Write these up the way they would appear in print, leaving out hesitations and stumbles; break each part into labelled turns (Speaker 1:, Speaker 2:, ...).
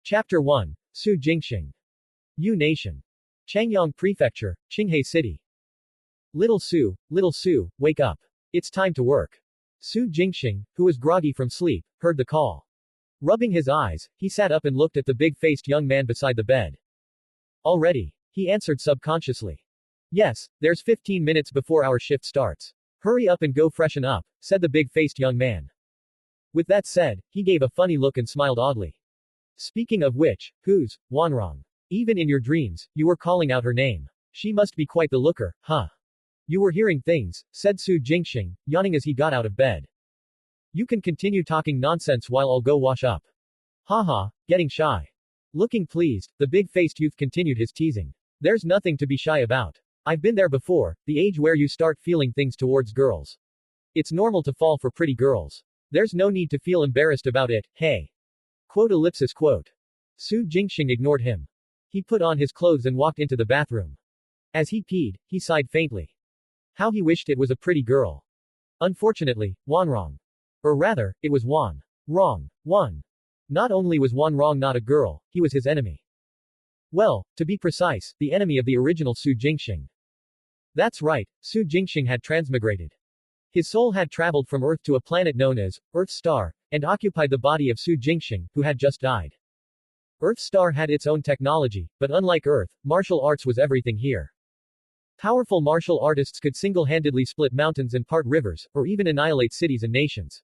Speaker 1: Chapter 1. Su Jingxing. Yu Nation. Changyang Prefecture, Qinghe City. Little Su, wake up. It's time to work. Su Jingxing, who was groggy from sleep, heard the call. Rubbing his eyes, he sat up and looked at the big-faced young man beside the bed. Already? He answered subconsciously. Yes, there's 15 minutes before our shift starts. Hurry up and go freshen up, said the big-faced young man. With that said, he gave a funny look and smiled oddly. Speaking of which, who's Wanrong? Even in your dreams, you were calling out her name. She must be quite the looker, huh? You were hearing things, said Su Jingxing, yawning as he got out of bed. You can continue talking nonsense while I'll go wash up. Haha, getting shy. Looking pleased, the big-faced youth continued his teasing. There's nothing to be shy about. I've been there before, the age where you start feeling things towards girls. It's normal to fall for pretty girls. There's no need to feel embarrassed about it, hey. Quote. Su Jingxing ignored him. He put on his clothes and walked into the bathroom. As he peed, he sighed faintly. How he wished it was a pretty girl. Unfortunately, Wanrong. Or rather, it was Wrong. Not only was Wanrong not a girl, he was his enemy. Well, to be precise, the enemy of the original Su Jingxing. That's right, Su Jingxing had transmigrated. His soul had traveled from Earth to a planet known as Earth Star, and occupied the body of Su Jingxing, who had just died. Earth Star had its own technology, but unlike Earth, martial arts was everything here. Powerful martial artists could single-handedly split mountains and part rivers, or even annihilate cities and nations.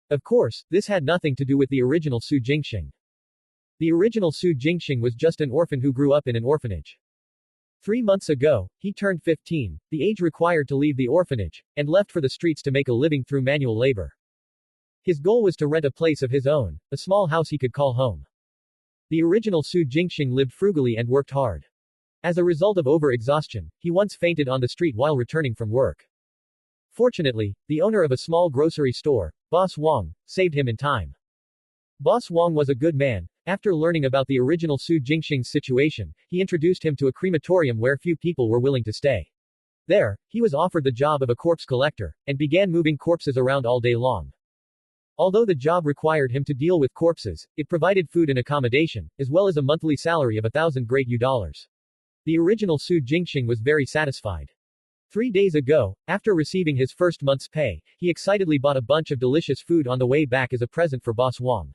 Speaker 1: Of course, this had nothing to do with the original Su Jingxing. The original Su Jingxing was just an orphan who grew up in an orphanage. 3 months ago, he turned 15, the age required to leave the orphanage, and left for the streets to make a living through manual labor. His goal was to rent a place of his own, a small house he could call home. The original Su Jingxing lived frugally and worked hard. As a result of overexhaustion, he once fainted on the street while returning from work. Fortunately, the owner of a small grocery store, Boss Wang, saved him in time. Boss Wang was a good man. After learning about the original Su Jingxing's situation, he introduced him to a crematorium where few people were willing to stay. There, he was offered the job of a corpse collector, and began moving corpses around all day long. Although the job required him to deal with corpses, it provided food and accommodation, as well as a monthly salary of 1,000 great U-dollars. The original Su Jingxing was very satisfied. 3 days ago, after receiving his first month's pay, he excitedly bought a bunch of delicious food on the way back as a present for Boss Wang.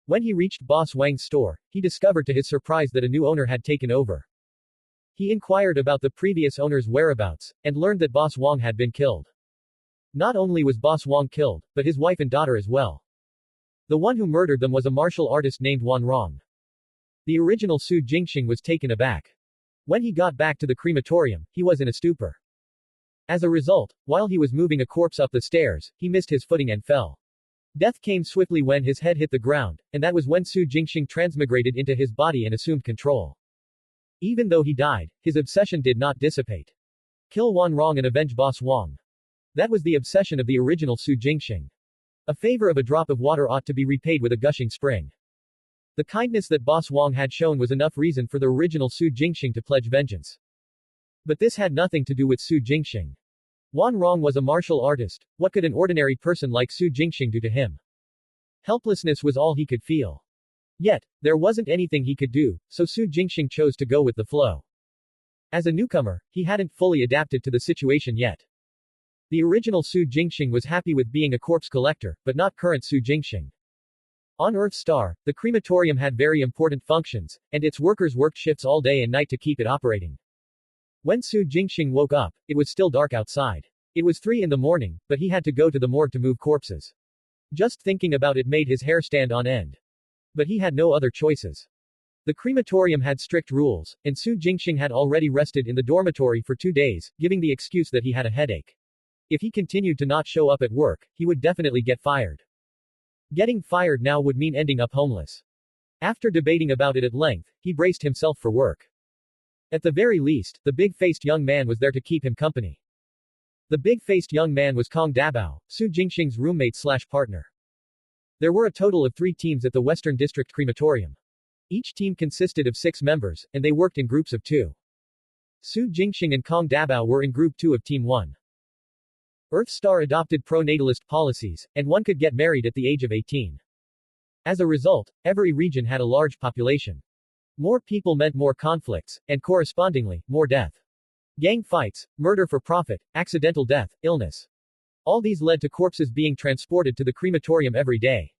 Speaker 1: When he reached Boss Wang's store, he discovered to his surprise that a new owner had taken over. He inquired about the previous owner's whereabouts, and learned that Boss Wang had been killed. Not only was Boss Wang killed, but his wife and daughter as well. The one who murdered them was a martial artist named Wanrong. The original Su Jingxing was taken aback. When he got back to the crematorium, he was in a stupor. As a result, while he was moving a corpse up the stairs, he missed his footing and fell. Death came swiftly when his head hit the ground, and that was when Su Jingxing transmigrated into his body and assumed control. Even though he died, his obsession did not dissipate. Kill Wanrong and avenge Boss Wang. That was the obsession of the original Su Jingxing. A favor of a drop of water ought to be repaid with a gushing spring. The kindness that Boss Wang had shown was enough reason for the original Su Jingxing to pledge vengeance. But this had nothing to do with Su Jingxing. Wanrong was a martial artist. What could an ordinary person like Su Jingxing do to him? Helplessness was all he could feel. Yet, there wasn't anything he could do, so Su Jingxing chose to go with the flow. As a newcomer, he hadn't fully adapted to the situation yet. The original Su Jingxing was happy with being a corpse collector, but not current Su Jingxing. On Earth Star, the crematorium had very important functions, and its workers worked shifts all day and night to keep it operating. When Su Jingxing woke up, it was still dark outside. It was 3 in the morning, but he had to go to the morgue to move corpses. Just thinking about it made his hair stand on end. But he had no other choices. The crematorium had strict rules, and Su Jingxing had already rested in the dormitory for 2 days, giving the excuse that he had a headache. If he continued to not show up at work, he would definitely get fired. Getting fired now would mean ending up homeless. After debating about it at length, he braced himself for work. At the very least, the big-faced young man was there to keep him company. The big-faced young man was Kong Dabao, Su Jingxing's roommate/partner. There were a total of 3 teams at the Western District Crematorium. Each team consisted of 6 members, and they worked in groups of 2. Su Jingxing and Kong Dabao were in Group 2 of Team 1. Earth Star adopted pro-natalist policies, and one could get married at the age of 18. As a result, every region had a large population. More people meant more conflicts, and correspondingly, more death. Gang fights, murder for profit, accidental death, illness. All these led to corpses being transported to the crematorium every day.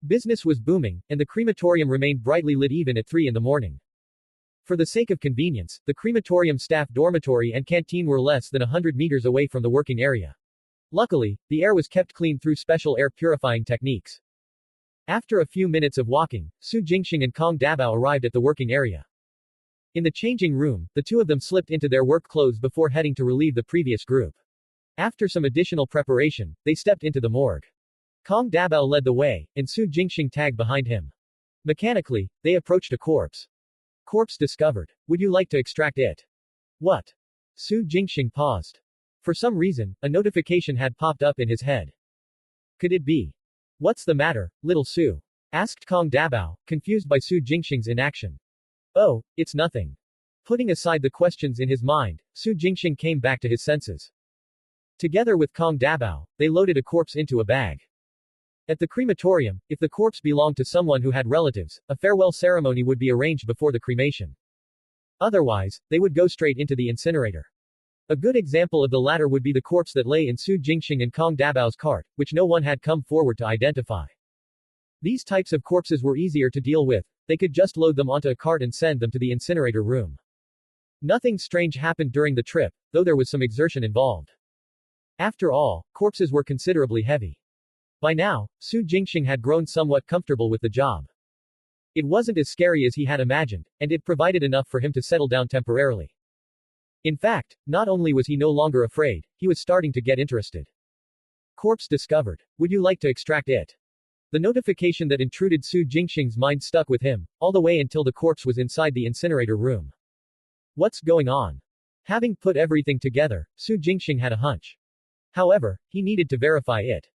Speaker 1: Business was booming, and the crematorium remained brightly lit even at 3 in the morning. For the sake of convenience, the crematorium staff dormitory and canteen were less than 100 meters away from the working area. Luckily, the air was kept clean through special air purifying techniques. After a few minutes of walking, Su Jingxing and Kong Dabao arrived at the working area. In the changing room, the two of them slipped into their work clothes before heading to relieve the previous group. After some additional preparation, they stepped into the morgue. Kong Dabao led the way, and Su Jingxing tagged behind him. Mechanically, they approached a corpse. Corpse discovered. Would you like to extract it? What? Su Jingxing paused. For some reason, a notification had popped up in his head. Could it be? What's the matter, little Su? Asked Kong Dabao, confused by Su Jingxing's inaction. Oh, it's nothing. Putting aside the questions in his mind, Su Jingxing came back to his senses. Together with Kong Dabao, they loaded a corpse into a bag. At the crematorium, if the corpse belonged to someone who had relatives, a farewell ceremony would be arranged before the cremation. Otherwise, they would go straight into the incinerator. A good example of the latter would be the corpse that lay in Su Jingxing and Kong Dabao's cart, which no one had come forward to identify. These types of corpses were easier to deal with, they could just load them onto a cart and send them to the incinerator room. Nothing strange happened during the trip, though there was some exertion involved. After all, corpses were considerably heavy. By now, Su Jingxing had grown somewhat comfortable with the job. It wasn't as scary as he had imagined, and it provided enough for him to settle down temporarily. In fact, not only was he no longer afraid, he was starting to get interested. Corpse discovered. Would you like to extract it? The notification that intruded Su Jingxing's mind stuck with him, all the way until the corpse was inside the incinerator room. What's going on? Having put everything together, Su Jingxing had a hunch. However, he needed to verify it.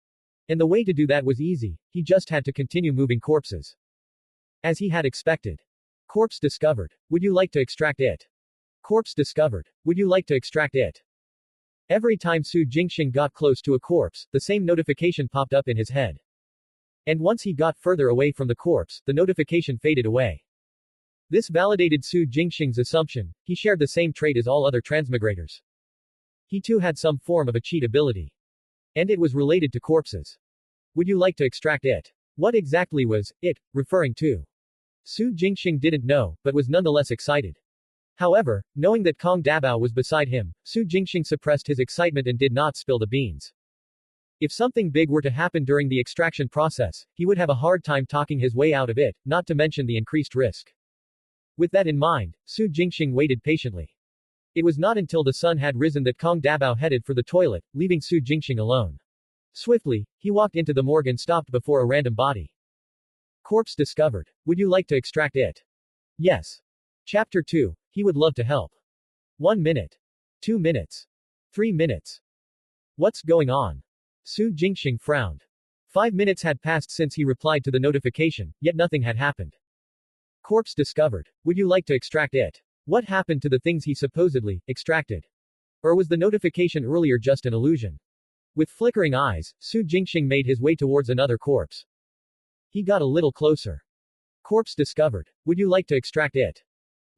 Speaker 1: And the way to do that was easy, he just had to continue moving corpses. As he had expected. Corpse discovered. Would you like to extract it? Corpse discovered. Would you like to extract it? Every time Su Jingxing got close to a corpse, the same notification popped up in his head. And once he got further away from the corpse, the notification faded away. This validated Su Jingxing's assumption, he shared the same trait as all other transmigrators. He too had some form of a cheat ability. And it was related to corpses. Would you like to extract it? What exactly was it referring to? Su Jingxing didn't know, but was nonetheless excited. However, knowing that Kong Dabao was beside him, Su Jingxing suppressed his excitement and did not spill the beans. If something big were to happen during the extraction process, he would have a hard time talking his way out of it, not to mention the increased risk. With that in mind, Su Jingxing waited patiently. It was not until the sun had risen that Kong Dabao headed for the toilet, leaving Su Jingxing alone. Swiftly, he walked into the morgue and stopped before a random body. Corpse discovered. Would you like to extract it? Yes. Chapter 2. He would love to help. 1 minute. 2 minutes. 3 minutes. What's going on? Su Jingxing frowned. 5 minutes had passed since he replied to the notification, yet nothing had happened. Corpse discovered. Would you like to extract it? What happened to the things he supposedly extracted? Or was the notification earlier just an illusion? With flickering eyes, Su Jingxing made his way towards another corpse. He got a little closer. Corpse discovered. Would you like to extract it?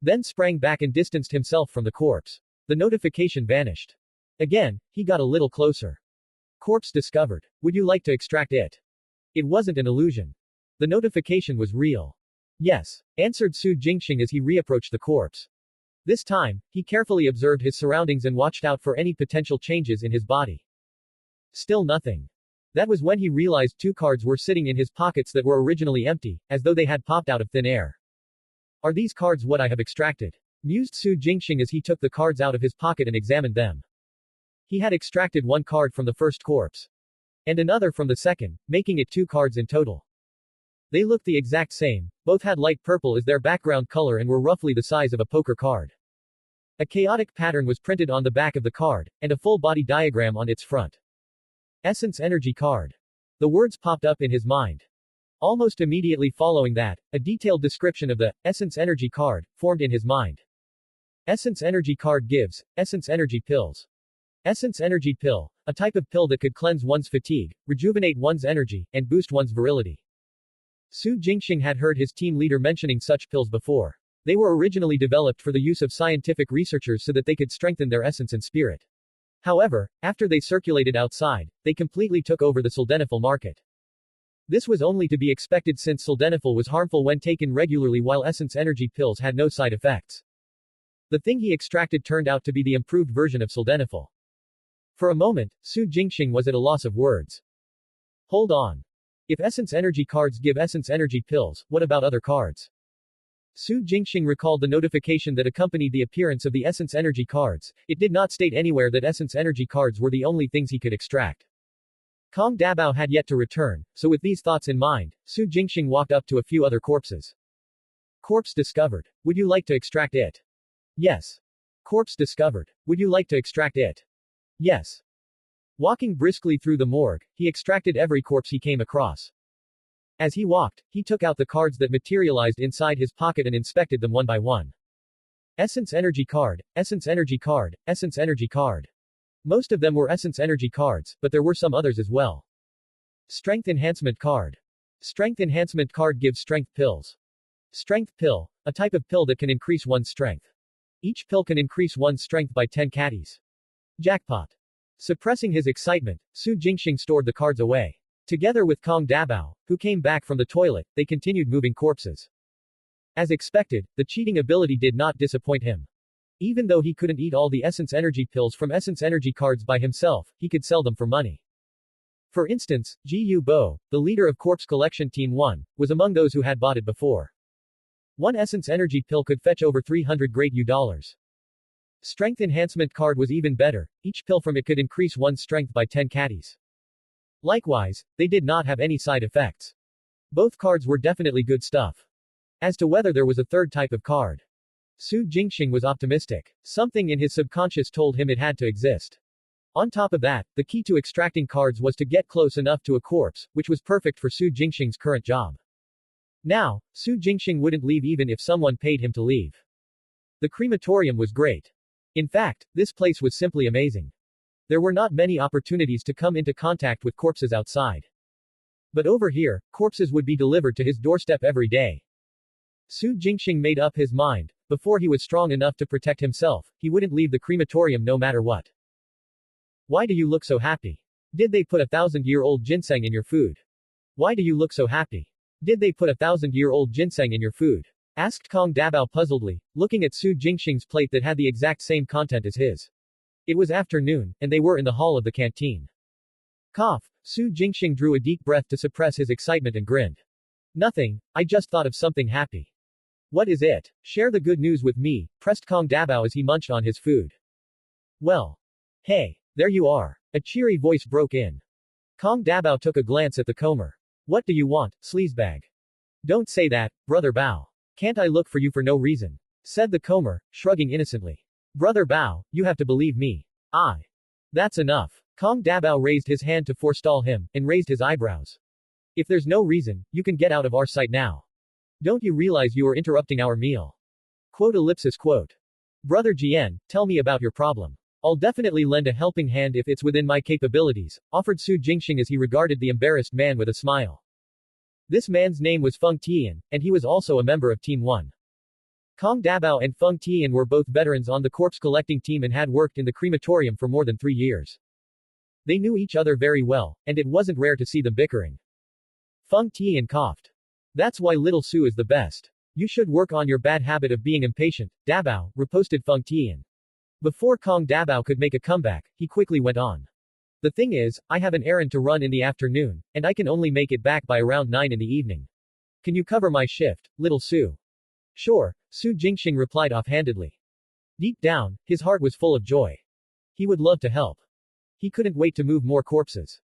Speaker 1: Then sprang back and distanced himself from the corpse. The notification vanished. Again, he got a little closer. Corpse discovered. Would you like to extract it? It wasn't an illusion. The notification was real. Yes, answered Su Jingxing as he reapproached the corpse. This time, he carefully observed his surroundings and watched out for any potential changes in his body. Still nothing. That was when he realized 2 cards were sitting in his pockets that were originally empty, as though they had popped out of thin air. Are these cards what I have extracted? Mused Su Jingxing as he took the cards out of his pocket and examined them. He had extracted 1 card from the first corpse. And another from the second, making it 2 cards in total. They looked the exact same, both had light purple as their background color and were roughly the size of a poker card. A chaotic pattern was printed on the back of the card, and a full body diagram on its front. Essence Energy Card. The words popped up in his mind. Almost immediately following that, a detailed description of the Essence Energy Card formed in his mind. Essence Energy Card gives Essence Energy Pills. Essence Energy Pill, a type of pill that could cleanse one's fatigue, rejuvenate one's energy, and boost one's virility. Su Jingxing had heard his team leader mentioning such pills before. They were originally developed for the use of scientific researchers so that they could strengthen their essence and spirit. However, after they circulated outside, they completely took over the sildenafil market. This was only to be expected since sildenafil was harmful when taken regularly while essence energy pills had no side effects. The thing he extracted turned out to be the improved version of sildenafil. For a moment, Su Jingxing was at a loss of words. Hold on. If essence energy cards give essence energy pills, what about other cards? Su Jingxing recalled the notification that accompanied the appearance of the essence energy cards. It did not state anywhere that essence energy cards were the only things he could extract. Kong Dabao had yet to return, so with these thoughts in mind, Su Jingxing walked up to a few other corpses. Corpse discovered. Would you like to extract it? Yes. Corpse discovered. Would you like to extract it? Yes. Walking briskly through the morgue, he extracted every corpse he came across. As he walked, he took out the cards that materialized inside his pocket and inspected them one by one. Essence energy card, essence energy card, essence energy card. Most of them were essence energy cards, but there were some others as well. Strength enhancement card. Strength enhancement card gives strength pills. Strength pill, a type of pill that can increase one's strength. Each pill can increase one's strength by 10 catties. Jackpot. Suppressing his excitement, Su Jingxing stored the cards away. Together with Kong Dabao, who came back from the toilet, they continued moving corpses. As expected, the cheating ability did not disappoint him. Even though he couldn't eat all the essence energy pills from essence energy cards by himself, he could sell them for money. For instance, Ji Yu Bo, the leader of Corpse Collection Team 1, was among those who had bought it before. One essence energy pill could fetch over 300 great U-dollars. Strength enhancement card was even better, each pill from it could increase one's strength by 10 catties. Likewise, they did not have any side effects. Both cards were definitely good stuff. As to whether there was a third type of card, Su Jingxing was optimistic. Something in his subconscious told him it had to exist. On top of that, the key to extracting cards was to get close enough to a corpse, which was perfect for Su Jingxing's current job. Now, Su Jingxing wouldn't leave even if someone paid him to leave. The crematorium was great. In fact, this place was simply amazing. There were not many opportunities to come into contact with corpses outside. But over here, corpses would be delivered to his doorstep every day. Su Jingxing made up his mind, before he was strong enough to protect himself, he wouldn't leave the crematorium no matter what. Why do you look so happy? Did they put 1,000-year-old ginseng in your food? Why do you look so happy? Did they put 1,000-year-old ginseng in your food? Asked Kong Dabao puzzledly, looking at Su Jingxing's plate that had the exact same content as his. It was afternoon, and they were in the hall of the canteen. Cough. Su Jingxing drew a deep breath to suppress his excitement and grinned. Nothing, I just thought of something happy. What is it? Share the good news with me, pressed Kong Dabao as he munched on his food. Well. Hey. There you are. A cheery voice broke in. Kong Dabao took a glance at the comer. What do you want, sleazebag? Don't say that, Brother Bao. Can't I look for you for no reason? Said the comer, shrugging innocently. Brother Bao, you have to believe me. That's enough. Kong Dabao raised his hand to forestall him, and raised his eyebrows. If there's no reason, you can get out of our sight now. Don't you realize you are interrupting our meal? Quote. Brother Jian, tell me about your problem. I'll definitely lend a helping hand if it's within my capabilities, offered Su Jingxing as he regarded the embarrassed man with a smile. This man's name was Feng Tian, and he was also a member of Team 1. Kong Dabao and Feng Tian were both veterans on the corpse collecting team and had worked in the crematorium for more than 3 years. They knew each other very well, and it wasn't rare to see them bickering. Feng Tian coughed. That's why little Su is the best. You should work on your bad habit of being impatient, Dabao, riposted Feng Tian. Before Kong Dabao could make a comeback, he quickly went on. The thing is, I have an errand to run in the afternoon, and I can only make it back by around 9 in the evening. Can you cover my shift, little Su? Sure, Su Jingxing replied offhandedly. Deep down, his heart was full of joy. He would love to help. He couldn't wait to move more corpses.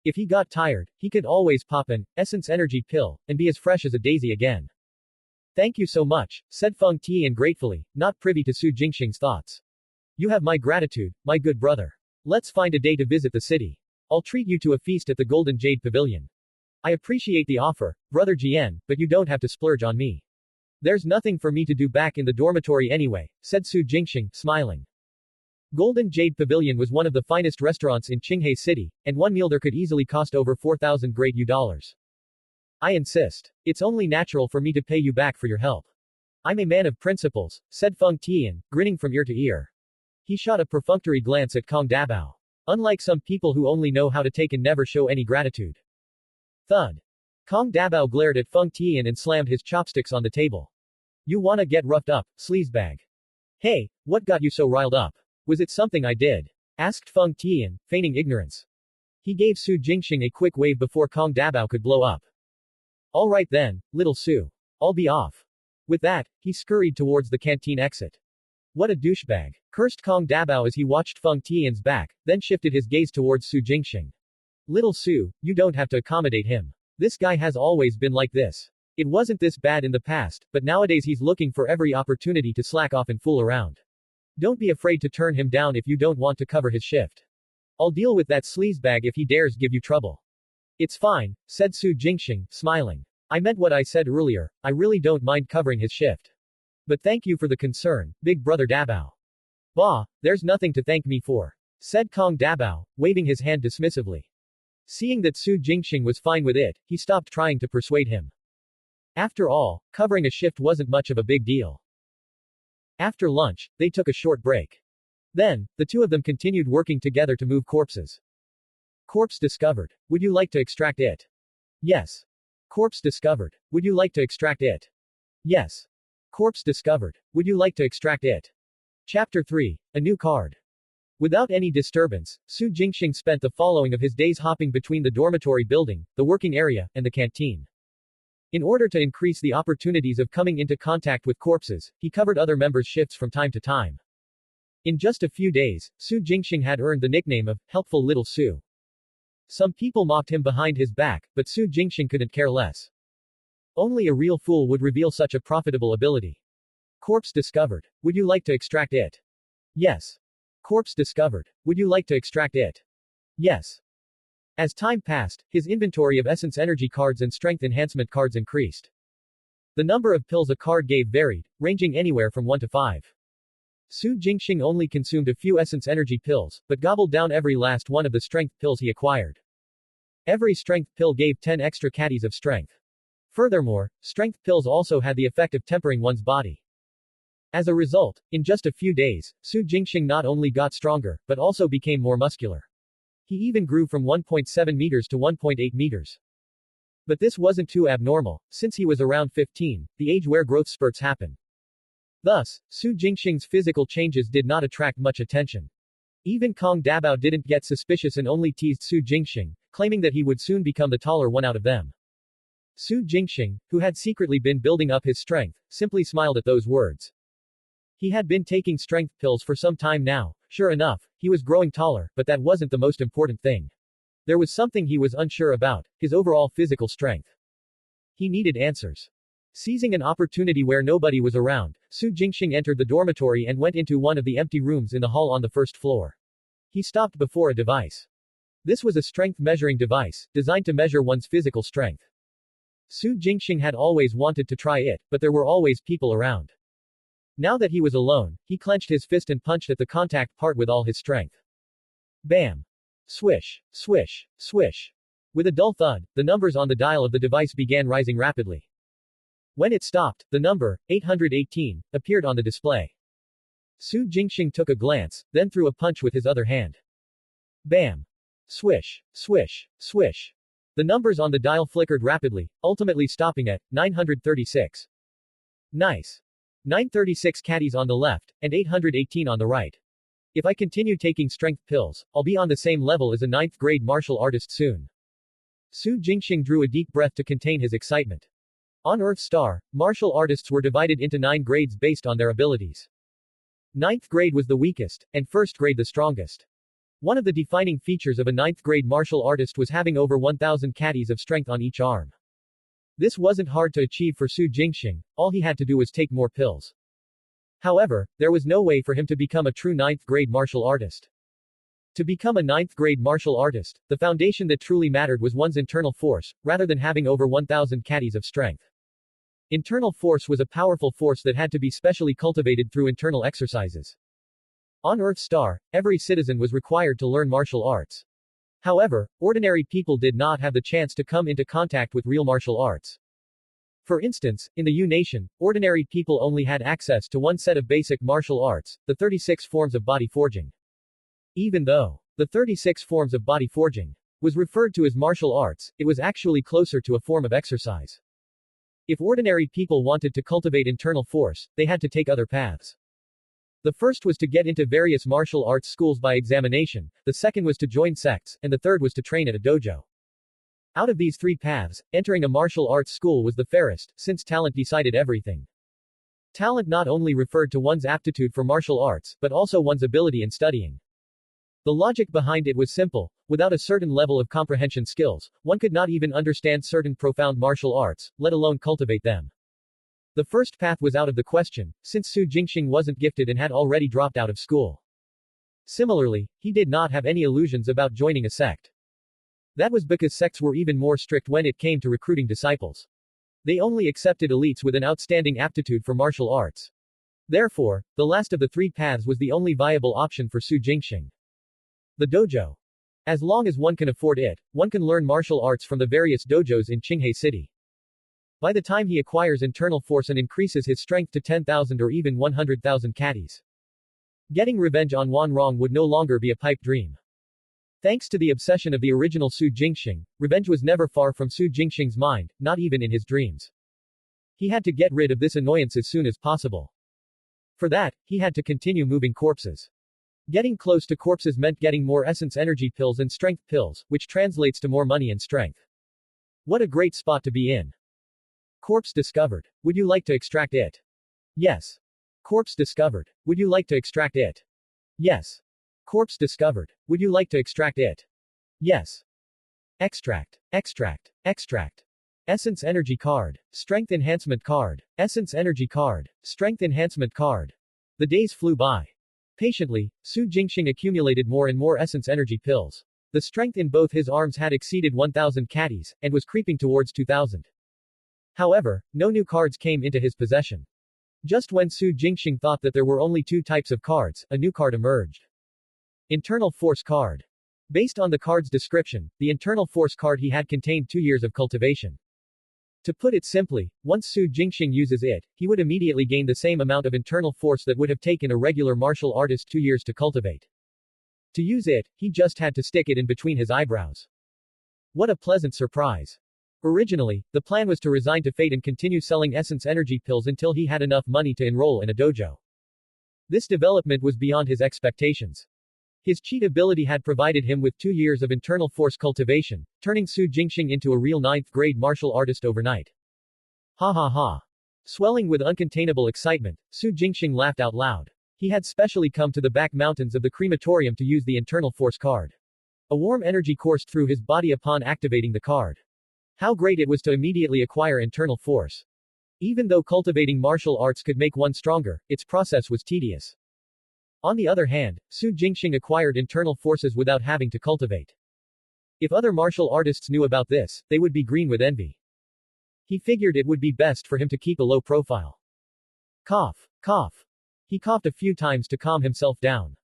Speaker 1: If he got tired, he could always pop an essence energy pill, and be as fresh as a daisy again. Thank you so much, said Feng Tian gratefully, not privy to Su Jingxing's thoughts. You have my gratitude, my good brother. Let's find a day to visit the city. I'll treat you to a feast at the Golden Jade Pavilion. I appreciate the offer, Brother Jian, but you don't have to splurge on me. There's nothing for me to do back in the dormitory anyway, said Su Jingxing, smiling. Golden Jade Pavilion was one of the finest restaurants in Jinghang City, and one meal there could easily cost over 4,000 great U-dollars. I insist. It's only natural for me to pay you back for your help. I'm a man of principles, said Feng Tian, grinning from ear to ear. He shot a perfunctory glance at Kong Dabao. Unlike some people who only know how to take and never show any gratitude. Thud. Kong Dabao glared at Feng Tian and slammed his chopsticks on the table. You wanna get roughed up, sleazebag? Hey, what got you so riled up? Was it something I did? Asked Feng Tian, feigning ignorance. He gave Su Jingxing a quick wave before Kong Dabao could blow up. Alright then, little Su. I'll be off. With that, he scurried towards the canteen exit. What a douchebag. Cursed Kong Dabao as he watched Feng Tian's back, then shifted his gaze towards Su Jingxing. Little Su, you don't have to accommodate him. This guy has always been like this. It wasn't this bad in the past, but nowadays he's looking for every opportunity to slack off and fool around. Don't be afraid to turn him down if you don't want to cover his shift. I'll deal with that sleazebag if he dares give you trouble. It's fine, said Su Jingxing, smiling. I meant what I said earlier, I really don't mind covering his shift. But thank you for the concern, big brother Dabao. Bah, there's nothing to thank me for, said Kong Dabao, waving his hand dismissively. Seeing that Su Jingxing was fine with it, he stopped trying to persuade him. After all, covering a shift wasn't much of a big deal. After lunch, they took a short break. Then, the two of them continued working together to move corpses. Corpse discovered. Would you like to extract it? Yes. Corpse discovered. Would you like to extract it? Yes. Corpse discovered. Would you like to extract it? Chapter 3. A new card. Without any disturbance, Su Jingxing spent the following of his days hopping between the dormitory building, the working area, and the canteen. In order to increase the opportunities of coming into contact with corpses, he covered other members' shifts from time to time. In just a few days, Su Jingxing had earned the nickname of Helpful Little Su. Some people mocked him behind his back, but Su Jingxing couldn't care less. Only a real fool would reveal such a profitable ability. Corpse discovered. Would you like to extract it? Yes. Corpse discovered. Would you like to extract it? Yes. As time passed, his inventory of essence energy cards and strength enhancement cards increased. The number of pills a card gave varied, ranging anywhere from 1 to 5. Su Jingxing only consumed a few essence energy pills, but gobbled down every last one of the strength pills he acquired. Every strength pill gave 10 extra caddies of strength. Furthermore, strength pills also had the effect of tempering one's body. As a result, in just a few days, Su Jingxing not only got stronger, but also became more muscular. He even grew from 1.7 meters to 1.8 meters. But this wasn't too abnormal, since he was around 15, the age where growth spurts happen. Thus, Su Jingxing's physical changes did not attract much attention. Even Kong Dabao didn't get suspicious and only teased Su Jingxing, claiming that he would soon become the taller one out of them. Su Jingxing, who had secretly been building up his strength, simply smiled at those words. He had been taking strength pills for some time now. Sure enough, he was growing taller, but that wasn't the most important thing. There was something he was unsure about, his overall physical strength. He needed answers. Seizing an opportunity where nobody was around, Su Jingxing entered the dormitory and went into one of the empty rooms in the hall on the first floor. He stopped before a device. This was a strength measuring device, designed to measure one's physical strength. Su Jingxing had always wanted to try it, but there were always people around. Now that he was alone, he clenched his fist and punched at the contact part with all his strength. Bam! Swish! Swish! Swish! With a dull thud, the numbers on the dial of the device began rising rapidly. When it stopped, the number, 818, appeared on the display. Su Jingxing took a glance, then threw a punch with his other hand. Bam! Swish! Swish! Swish! The numbers on the dial flickered rapidly, ultimately stopping at 936. Nice! 936 caddies on the left, and 818 on the right. If I continue taking strength pills, I'll be on the same level as a 9th grade martial artist soon. Su Jingxing drew a deep breath to contain his excitement. On Earth Star, martial artists were divided into 9 grades based on their abilities. 9th grade was the weakest, and 1st grade the strongest. One of the defining features of a 9th grade martial artist was having over 1,000 caddies of strength on each arm. This wasn't hard to achieve for Su Jingxing, all he had to do was take more pills. However, there was no way for him to become a true 9th grade martial artist. To become a 9th grade martial artist, the foundation that truly mattered was one's internal force, rather than having over 1,000 caddies of strength. Internal force was a powerful force that had to be specially cultivated through internal exercises. On Earth Star, every citizen was required to learn martial arts. However, ordinary people did not have the chance to come into contact with real martial arts. For instance, in the Yu Nation, ordinary people only had access to one set of basic martial arts, the 36 forms of body forging. Even though the 36 forms of body forging was referred to as martial arts, it was actually closer to a form of exercise. If ordinary people wanted to cultivate internal force, they had to take other paths. The first was to get into various martial arts schools by examination, the second was to join sects, and the third was to train at a dojo. Out of these three paths, entering a martial arts school was the fairest, since talent decided everything. Talent not only referred to one's aptitude for martial arts, but also one's ability in studying. The logic behind it was simple: without a certain level of comprehension skills, one could not even understand certain profound martial arts, let alone cultivate them. The first path was out of the question, since Su Jingxing wasn't gifted and had already dropped out of school. Similarly, he did not have any illusions about joining a sect. That was because sects were even more strict when it came to recruiting disciples. They only accepted elites with an outstanding aptitude for martial arts. Therefore, the last of the three paths was the only viable option for Su Jingxing. The dojo. As long as one can afford it, one can learn martial arts from the various dojos in Jinghang City. By the time he acquires internal force and increases his strength to 10,000 or even 100,000 catties, getting revenge on Wan Rong would no longer be a pipe dream. Thanks to the obsession of the original Su Jingxing, revenge was never far from Su Jingxing's mind, not even in his dreams. He had to get rid of this annoyance as soon as possible. For that, he had to continue moving corpses. Getting close to corpses meant getting more essence energy pills and strength pills, which translates to more money and strength. What a great spot to be in. Corpse discovered. Would you like to extract it? Yes. Corpse discovered. Would you like to extract it? Yes. Corpse discovered. Would you like to extract it? Yes. Extract. Extract. Extract. Essence energy card. Strength enhancement card. Essence energy card. Strength enhancement card. The days flew by. Patiently, Su Jingxing accumulated more and more essence energy pills. The strength in both his arms had exceeded 1,000 catties, and was creeping towards 2,000. However, no new cards came into his possession. Just when Su Jingxing thought that there were only two types of cards, a new card emerged. Internal Force card. Based on the card's description, the Internal Force card he had contained 2 years of cultivation. To put it simply, once Su Jingxing uses it, he would immediately gain the same amount of internal force that would have taken a regular martial artist 2 years to cultivate. To use it, he just had to stick it in between his eyebrows. What a pleasant surprise. Originally, the plan was to resign to fate and continue selling essence energy pills until he had enough money to enroll in a dojo. This development was beyond his expectations. His cheat ability had provided him with 2 years of internal force cultivation, turning Su Jingxing into a real 9th grade martial artist overnight. Ha ha ha. Swelling with uncontainable excitement, Su Jingxing laughed out loud. He had specially come to the back mountains of the crematorium to use the internal force card. A warm energy coursed through his body upon activating the card. How great it was to immediately acquire internal force. Even though cultivating martial arts could make one stronger, its process was tedious. On the other hand, Su Jingxing acquired internal forces without having to cultivate. If other martial artists knew about this, they would be green with envy. He figured it would be best for him to keep a low profile. Cough. Cough. He coughed a few times to calm himself down.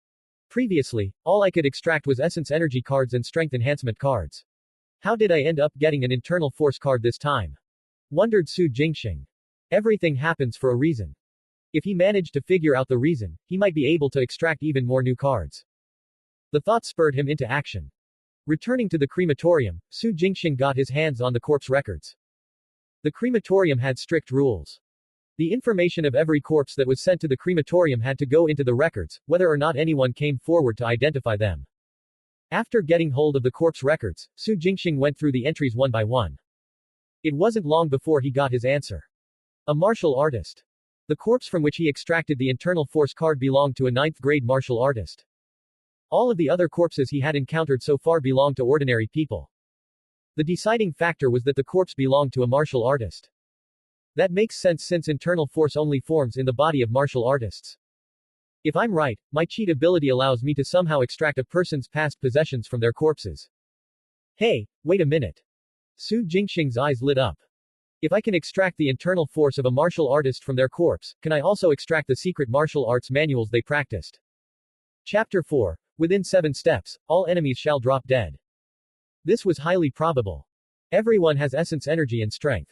Speaker 1: Previously, all I could extract was essence energy cards and strength enhancement cards. How did I end up getting an internal force card this time? Wondered Su Jingxing. Everything happens for a reason. If he managed to figure out the reason, he might be able to extract even more new cards. The thought spurred him into action. Returning to the crematorium, Su Jingxing got his hands on the corpse records. The crematorium had strict rules. The information of every corpse that was sent to the crematorium had to go into the records, whether or not anyone came forward to identify them. After getting hold of the corpse records, Su Jingxing went through the entries one by one. It wasn't long before he got his answer. A martial artist. The corpse from which he extracted the internal force card belonged to a 9th grade martial artist. All of the other corpses he had encountered so far belonged to ordinary people. The deciding factor was that the corpse belonged to a martial artist. That makes sense since internal force only forms in the body of martial artists. If I'm right, my cheat ability allows me to somehow extract a person's past possessions from their corpses. Hey, wait a minute. Su Jingxing's eyes lit up. If I can extract the internal force of a martial artist from their corpse, can I also extract the secret martial arts manuals they practiced? Chapter 4. Within 7 steps, all enemies shall drop dead. This was highly probable. Everyone has essence energy and strength.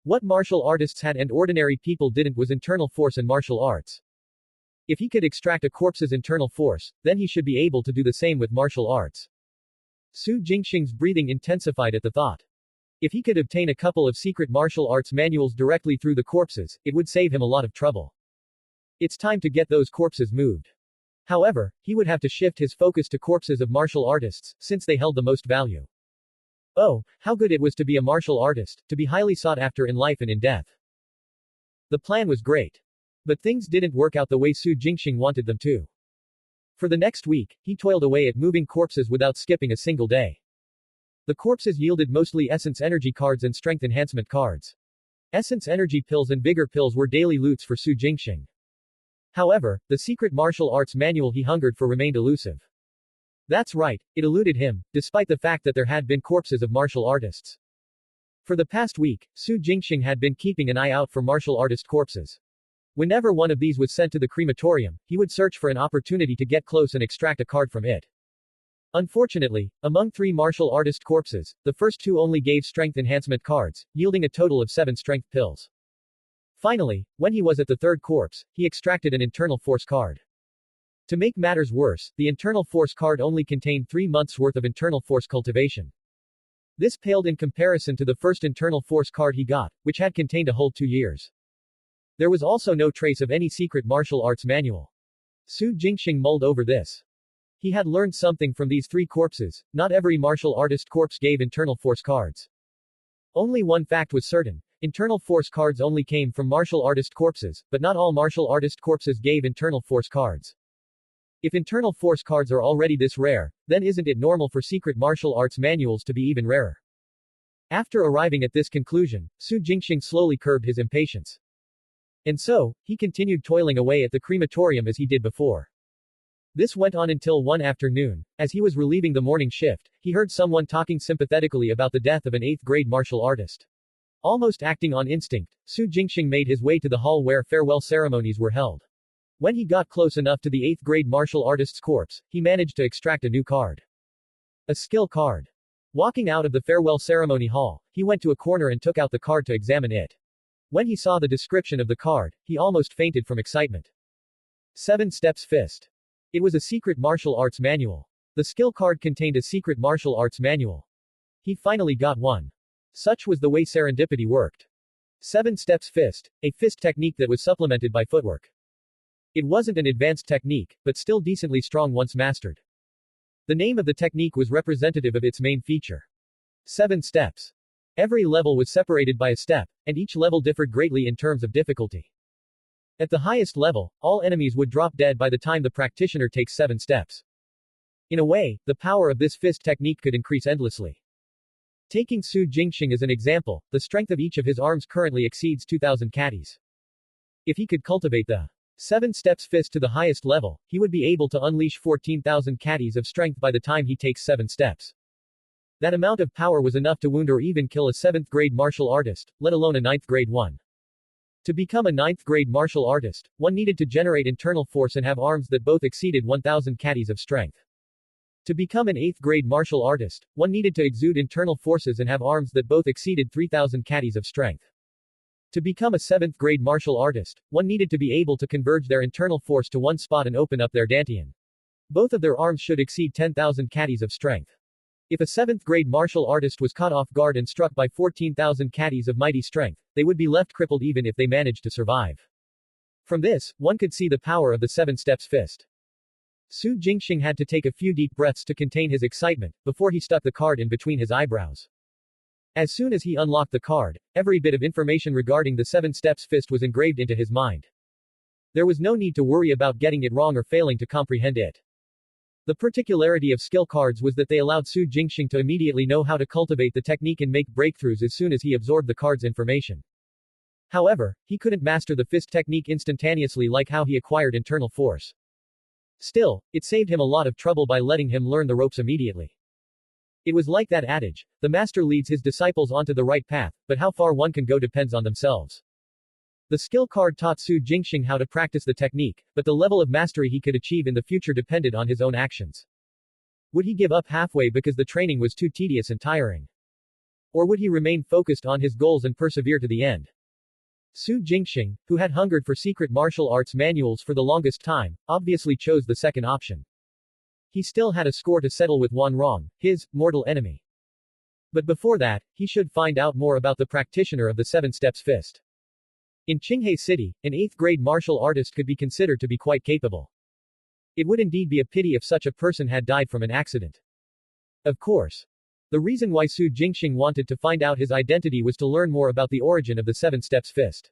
Speaker 1: What martial artists had and ordinary people didn't was internal force and martial arts. If he could extract a corpse's internal force, then he should be able to do the same with martial arts. Su Jingxing's breathing intensified at the thought. If he could obtain a couple of secret martial arts manuals directly through the corpses, it would save him a lot of trouble. It's time to get those corpses moved. However, he would have to shift his focus to corpses of martial artists, since they held the most value. Oh, how good it was to be a martial artist, to be highly sought after in life and in death. The plan was great. But things didn't work out the way Su Jingxing wanted them to. For the next week, he toiled away at moving corpses without skipping a single day. The corpses yielded mostly essence energy cards and strength enhancement cards. Essence energy pills and bigger pills were daily loots for Su Jingxing. However, the secret martial arts manual he hungered for remained elusive. That's right, it eluded him, despite the fact that there had been corpses of martial artists. For the past week, Su Jingxing had been keeping an eye out for martial artist corpses. Whenever one of these was sent to the crematorium, he would search for an opportunity to get close and extract a card from it. Unfortunately, among 3 martial artist corpses, the first 2 only gave strength enhancement cards, yielding a total of 7 strength pills. Finally, when he was at the 3rd corpse, he extracted an internal force card. To make matters worse, the internal force card only contained 3 months' worth of internal force cultivation. This paled in comparison to the first internal force card he got, which had contained a whole 2 years. There was also no trace of any secret martial arts manual. Su Jingxing mulled over this. He had learned something from these 3 corpses. Not every martial artist corpse gave internal force cards. Only one fact was certain. Internal force cards only came from martial artist corpses, but not all martial artist corpses gave internal force cards. If internal force cards are already this rare, then isn't it normal for secret martial arts manuals to be even rarer? After arriving at this conclusion, Su Jingxing slowly curbed his impatience. And so, he continued toiling away at the crematorium as he did before. This went on until one afternoon. As he was relieving the morning shift, he heard someone talking sympathetically about the death of an 8th-grade martial artist. Almost acting on instinct, Su Jingxing made his way to the hall where farewell ceremonies were held. When he got close enough to the 8th-grade martial artist's corpse, he managed to extract a new card. A skill card. Walking out of the farewell ceremony hall, he went to a corner and took out the card to examine it. When he saw the description of the card, he almost fainted from excitement. 7 Steps Fist. It was a secret martial arts manual. The skill card contained a secret martial arts manual. He finally got one. Such was the way serendipity worked. 7 Steps Fist, a fist technique that was supplemented by footwork. It wasn't an advanced technique, but still decently strong once mastered. The name of the technique was representative of its main feature. 7 steps. Every level was separated by a step, and each level differed greatly in terms of difficulty. At the highest level, all enemies would drop dead by the time the practitioner takes 7 steps. In a way, the power of this fist technique could increase endlessly. Taking Su Jingxing as an example, the strength of each of his arms currently exceeds 2,000 catties. If he could cultivate the 7 steps fist to the highest level, he would be able to unleash 14,000 catties of strength by the time he takes 7 steps. That amount of power was enough to wound or even kill a 7th grade martial artist, let alone a 9th grade one. To become a 9th grade martial artist, one needed to generate internal force and have arms that both exceeded 1,000 catties of strength. To become an 8th grade martial artist, one needed to exude internal forces and have arms that both exceeded 3,000 catties of strength. To become a 7th grade martial artist, one needed to be able to converge their internal force to one spot and open up their dantian. Both of their arms should exceed 10,000 catties of strength. If a 7th grade martial artist was caught off guard and struck by 14,000 catties of mighty strength, they would be left crippled even if they managed to survive. From this, one could see the power of the 7 steps fist. Su Jingxing had to take a few deep breaths to contain his excitement, before he stuck the card in between his eyebrows. As soon as he unlocked the card, every bit of information regarding the 7 steps fist was engraved into his mind. There was no need to worry about getting it wrong or failing to comprehend it. The particularity of skill cards was that they allowed Su Jingxing to immediately know how to cultivate the technique and make breakthroughs as soon as he absorbed the card's information. However, he couldn't master the fist technique instantaneously like how he acquired internal force. Still, it saved him a lot of trouble by letting him learn the ropes immediately. It was like that adage, the master leads his disciples onto the right path, but how far one can go depends on themselves. The skill card taught Su Jingxing how to practice the technique, but the level of mastery he could achieve in the future depended on his own actions. Would he give up halfway because the training was too tedious and tiring? Or would he remain focused on his goals and persevere to the end? Su Jingxing, who had hungered for secret martial arts manuals for the longest time, obviously chose the second option. He still had a score to settle with Wan Rong, his mortal enemy. But before that, he should find out more about the practitioner of the Seven Steps Fist. In Jinghang City, an 8th grade martial artist could be considered to be quite capable. It would indeed be a pity if such a person had died from an accident. Of course. The reason why Su Jingxing wanted to find out his identity was to learn more about the origin of the Seven Steps Fist.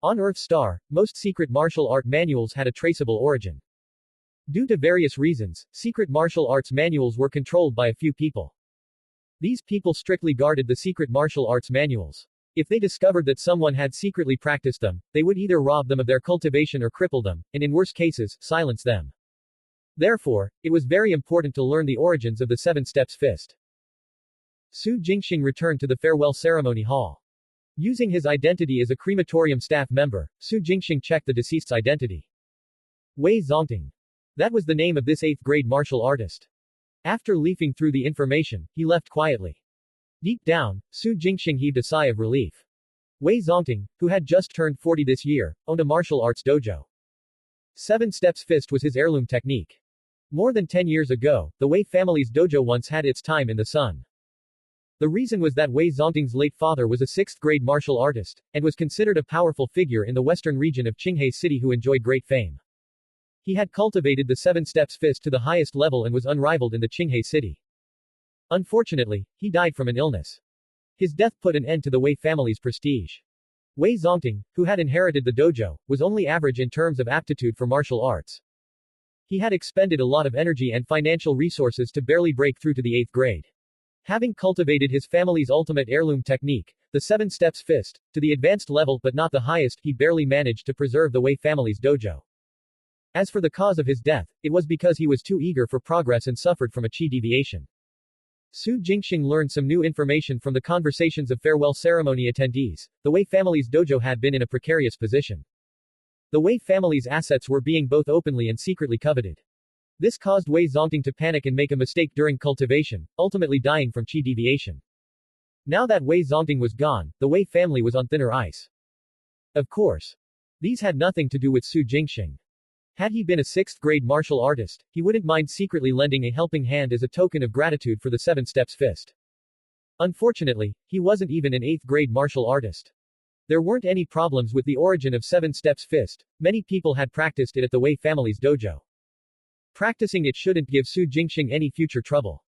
Speaker 1: On Earth Star, most secret martial art manuals had a traceable origin. Due to various reasons, secret martial arts manuals were controlled by a few people. These people strictly guarded the secret martial arts manuals. If they discovered that someone had secretly practiced them, they would either rob them of their cultivation or cripple them, and in worst cases, silence them. Therefore, it was very important to learn the origins of the Seven Steps Fist. Su Jingxing returned to the farewell ceremony hall. Using his identity as a crematorium staff member, Su Jingxing checked the deceased's identity. Wei Zongting. That was the name of this 8th grade martial artist. After leafing through the information, he left quietly. Deep down, Su Jingxing heaved a sigh of relief. Wei Zongting, who had just turned 40 this year, owned a martial arts dojo. Seven Steps Fist was his heirloom technique. More than 10 years ago, the Wei family's dojo once had its time in the sun. The reason was that Wei Zongting's late father was a 6th grade martial artist, and was considered a powerful figure in the western region of Jinghang City who enjoyed great fame. He had cultivated the Seven Steps Fist to the highest level and was unrivaled in the Jinghang City. Unfortunately, he died from an illness. His death put an end to the Wei family's prestige. Wei Zongting, who had inherited the dojo, was only average in terms of aptitude for martial arts. He had expended a lot of energy and financial resources to barely break through to the 8th grade. Having cultivated his family's ultimate heirloom technique, the Seven Steps Fist, to the advanced level but not the highest, he barely managed to preserve the Wei family's dojo. As for the cause of his death, it was because he was too eager for progress and suffered from a chi deviation. Su Jingxing learned some new information from the conversations of farewell ceremony attendees. The Wei family's dojo had been in a precarious position. The Wei family's assets were being both openly and secretly coveted. This caused Wei Zongting to panic and make a mistake during cultivation, ultimately dying from chi deviation. Now that Wei Zongting was gone, the Wei family was on thinner ice. Of course. These had nothing to do with Su Jingxing. Had he been a 6th grade martial artist, he wouldn't mind secretly lending a helping hand as a token of gratitude for the Seven Steps Fist. Unfortunately, he wasn't even an 8th grade martial artist. There weren't any problems with the origin of Seven Steps Fist. Many people had practiced it at the Wei family's dojo. Practicing it shouldn't give Su Jingxing any future trouble.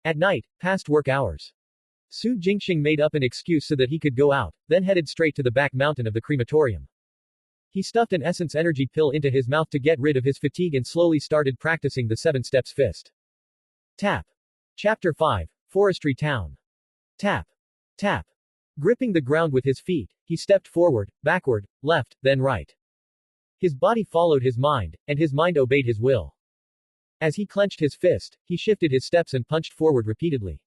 Speaker 1: At night, past work hours, Su Jingxing made up an excuse so that he could go out, then headed straight to the back mountain of the crematorium. He stuffed an essence energy pill into his mouth to get rid of his fatigue and slowly started practicing the Seven Steps Fist. Tap. Chapter 5. Forestry Town. Tap. Tap. Gripping the ground with his feet, he stepped forward, backward, left, then right. His body followed his mind, and his mind obeyed his will. As he clenched his fist, he shifted his steps and punched forward repeatedly.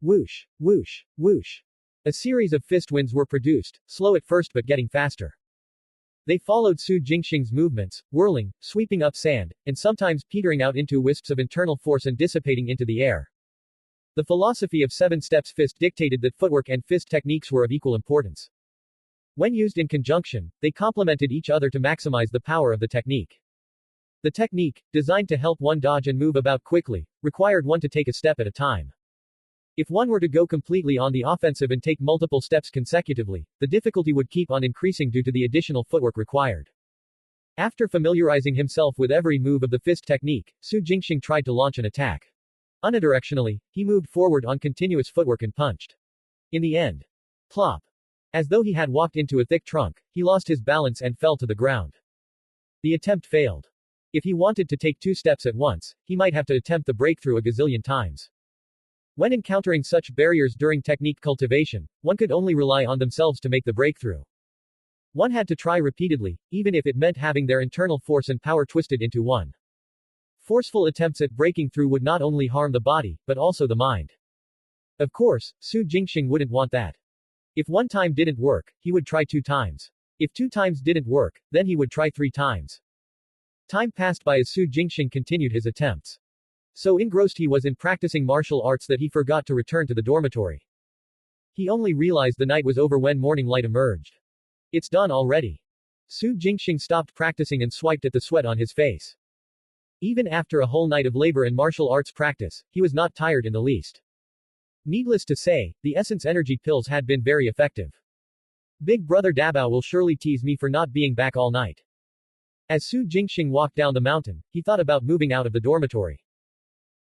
Speaker 1: Whoosh, whoosh, whoosh. A series of fist winds were produced, slow at first but getting faster. They followed Su Jingxing's movements, whirling, sweeping up sand, and sometimes petering out into wisps of internal force and dissipating into the air. The philosophy of Seven Steps Fist dictated that footwork and fist techniques were of equal importance. When used in conjunction, they complemented each other to maximize the power of the technique. The technique, designed to help one dodge and move about quickly, required one to take a step at a time. If one were to go completely on the offensive and take multiple steps consecutively, the difficulty would keep on increasing due to the additional footwork required. After familiarizing himself with every move of the fist technique, Su Jingxing tried to launch an attack. Unidirectionally, he moved forward on continuous footwork and punched. In the end, plop. As though he had walked into a thick trunk, he lost his balance and fell to the ground. The attempt failed. If he wanted to take 2 steps at once, he might have to attempt the breakthrough a gazillion times. When encountering such barriers during technique cultivation, one could only rely on themselves to make the breakthrough. One had to try repeatedly, even if it meant having their internal force and power twisted into one. Forceful attempts at breaking through would not only harm the body, but also the mind. Of course, Su Jingxing wouldn't want that. If 1 time didn't work, he would try 2 times. If 2 times didn't work, then he would try 3 times. Time passed by as Su Jingxing continued his attempts. So engrossed he was in practicing martial arts that he forgot to return to the dormitory. He only realized the night was over when morning light emerged. It's done already. Su Jingxing stopped practicing and swiped at the sweat on his face. Even after a whole night of labor and martial arts practice, he was not tired in the least. Needless to say, the essence energy pills had been very effective. Big brother Dabao will surely tease me for not being back all night. As Su Jingxing walked down the mountain, he thought about moving out of the dormitory.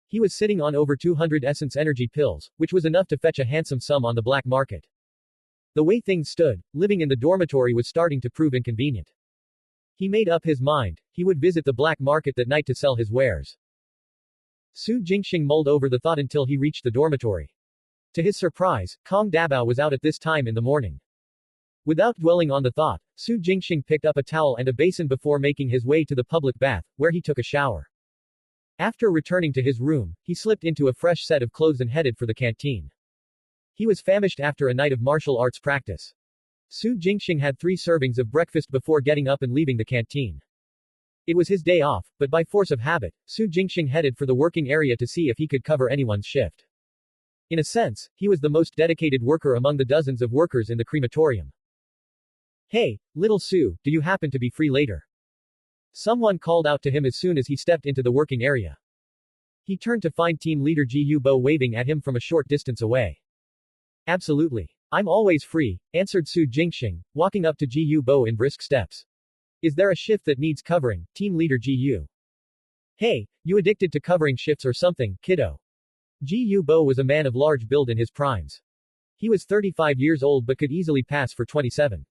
Speaker 1: He was sitting on over 200 essence energy pills, which was enough to fetch a handsome sum on the black market. The way things stood, living in the dormitory was starting to prove inconvenient. He made up his mind, he would visit the black market that night to sell his wares. Su Jingxing mulled over the thought until he reached the dormitory. To his surprise, Kong Dabao was out at this time in the morning. Without dwelling on the thought, Su Jingxing picked up a towel and a basin before making his way to the public bath, where he took a shower. After returning to his room, he slipped into a fresh set of clothes and headed for the canteen. He was famished after a night of martial arts practice. Su Jingxing had 3 servings of breakfast before getting up and leaving the canteen. It was his day off, but by force of habit, Su Jingxing headed for the working area to see if he could cover anyone's shift. In a sense, he was the most dedicated worker among the dozens of workers in the crematorium. Hey, little Su, do you happen to be free later? Someone called out to him as soon as he stepped into the working area. He turned to find team leader Ji Yubo waving at him from a short distance away. Absolutely. I'm always free, answered Su Jingxing, walking up to Ji Yubo in brisk steps. Is there a shift that needs covering, team leader Ji Yu? Hey, you addicted to covering shifts or something, kiddo? Ji Yubo was a man of large build in his primes. He was 35 years old but could easily pass for 27.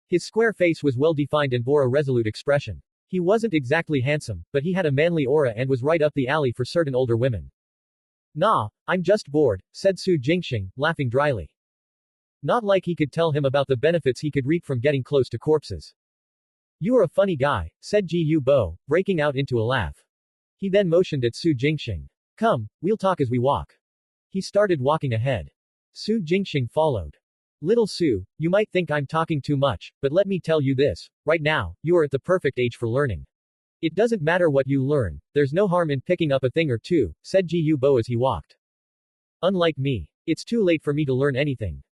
Speaker 1: His square face was well defined and bore a resolute expression. He wasn't exactly handsome, but he had a manly aura and was right up the alley for certain older women. Nah, I'm just bored, said Su Jingxing, laughing dryly. Not like he could tell him about the benefits he could reap from getting close to corpses. You're a funny guy, said Ji Yubo, breaking out into a laugh. He then motioned at Su Jingxing. Come, we'll talk as we walk. He started walking ahead. Su Jingxing followed. Little Su, you might think I'm talking too much, but let me tell you this, right now, you are at the perfect age for learning. It doesn't matter what you learn, there's no harm in picking up a thing or two, said Ji Yubo as he walked. Unlike me, it's too late for me to learn anything.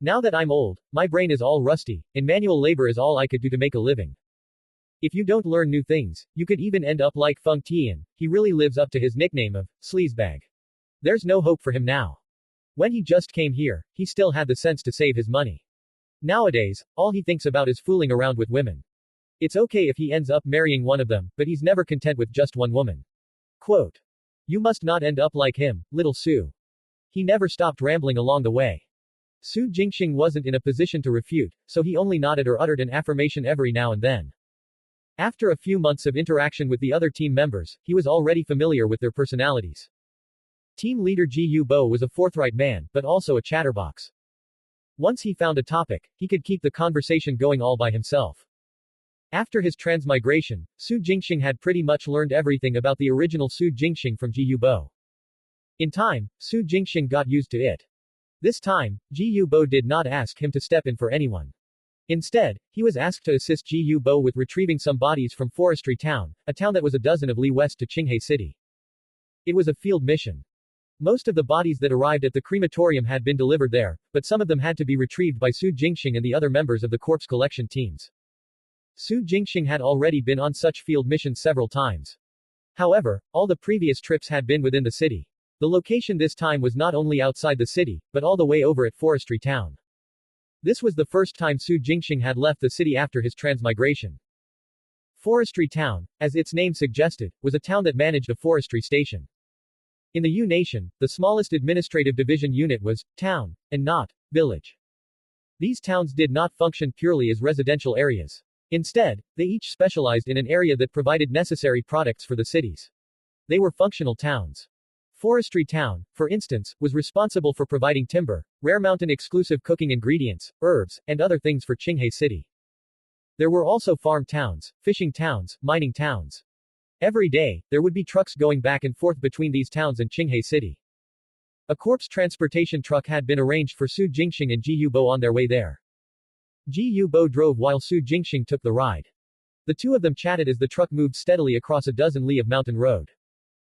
Speaker 1: Now that I'm old, my brain is all rusty, and manual labor is all I could do to make a living. If you don't learn new things, you could even end up like Feng Tian, he really lives up to his nickname of sleazebag. There's no hope for him now. When he just came here, he still had the sense to save his money. Nowadays, all he thinks about is fooling around with women. It's okay if he ends up marrying one of them, but he's never content with just one woman. Quote. You must not end up like him, little Su. He never stopped rambling along the way. Su Jingxing wasn't in a position to refute, so he only nodded or uttered an affirmation every now and then. After a few months of interaction with the other team members, he was already familiar with their personalities. Team leader Ji Yubo was a forthright man, but also a chatterbox. Once he found a topic, he could keep the conversation going all by himself. After his transmigration, Su Jingxing had pretty much learned everything about the original Su Jingxing from Ji Yubo. In time, Su Jingxing got used to it. This time, Ji Yubo did not ask him to step in for anyone. Instead, he was asked to assist Ji Yubo with retrieving some bodies from Forestry Town, a town that was a dozen of li west to Jinghang City. It was a field mission. Most of the bodies that arrived at the crematorium had been delivered there, but some of them had to be retrieved by Su Jingxing and the other members of the corpse collection teams. Su Jingxing had already been on such field missions several times. However, all the previous trips had been within the city. The location this time was not only outside the city, but all the way over at Forestry Town. This was the first time Su Jingxing had left the city after his transmigration. Forestry Town, as its name suggested, was a town that managed a forestry station. In the Yu Nation, the smallest administrative division unit was town, and not village. These towns did not function purely as residential areas. Instead, they each specialized in an area that provided necessary products for the cities. They were functional towns. Forestry Town, for instance, was responsible for providing timber, rare mountain exclusive cooking ingredients, herbs, and other things for Jinghang City. There were also farm towns, fishing towns, mining towns. Every day, there would be trucks going back and forth between these towns and Jinghang City. A corpse transportation truck had been arranged for Su Jingxing and Ji Yubo on their way there. Ji Yubo drove while Su Jingxing took the ride. The two of them chatted as the truck moved steadily across a dozen li of mountain road.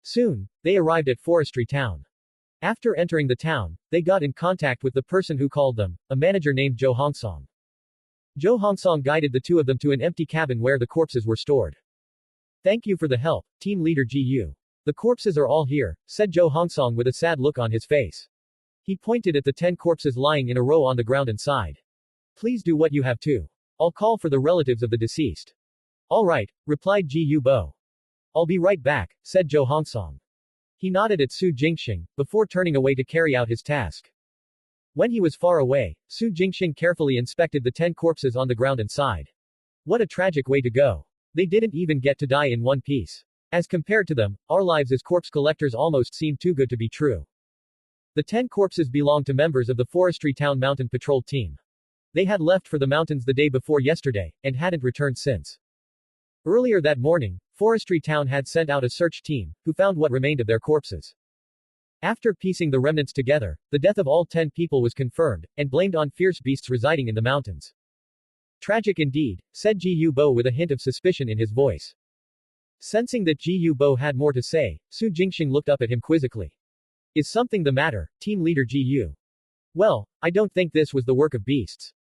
Speaker 1: Soon, they arrived at Forestry Town. After entering the town, they got in contact with the person who called them, a manager named Zhou Hongsong. Zhou Hongsong guided the two of them to an empty cabin where the corpses were stored. Thank you for the help, team leader Gu. The corpses are all here, said Zhou Hongsong with a sad look on his face. He pointed at the 10 corpses lying in a row on the ground inside. Please do what you have to. I'll call for the relatives of the deceased. All right, replied Gu Bo. I'll be right back, said Zhou Hongsong. He nodded at Su Jingxing, before turning away to carry out his task. When he was far away, Su Jingxing carefully inspected the 10 corpses on the ground inside. What a tragic way to go. They didn't even get to die in one piece. As compared to them, our lives as corpse collectors almost seem too good to be true. The 10 corpses belonged to members of the Forestry Town Mountain Patrol team. They had left for the mountains the day before yesterday, and hadn't returned since. Earlier that morning, Forestry Town had sent out a search team, who found what remained of their corpses. After piecing the remnants together, the death of all 10 people was confirmed, and blamed on fierce beasts residing in the mountains. Tragic indeed, said Gu Bo with a hint of suspicion in his voice. Sensing that Gu Bo had more to say, Su Jingxing looked up at him quizzically. Is something the matter, team leader Gu? Well, I don't think this was the work of beasts.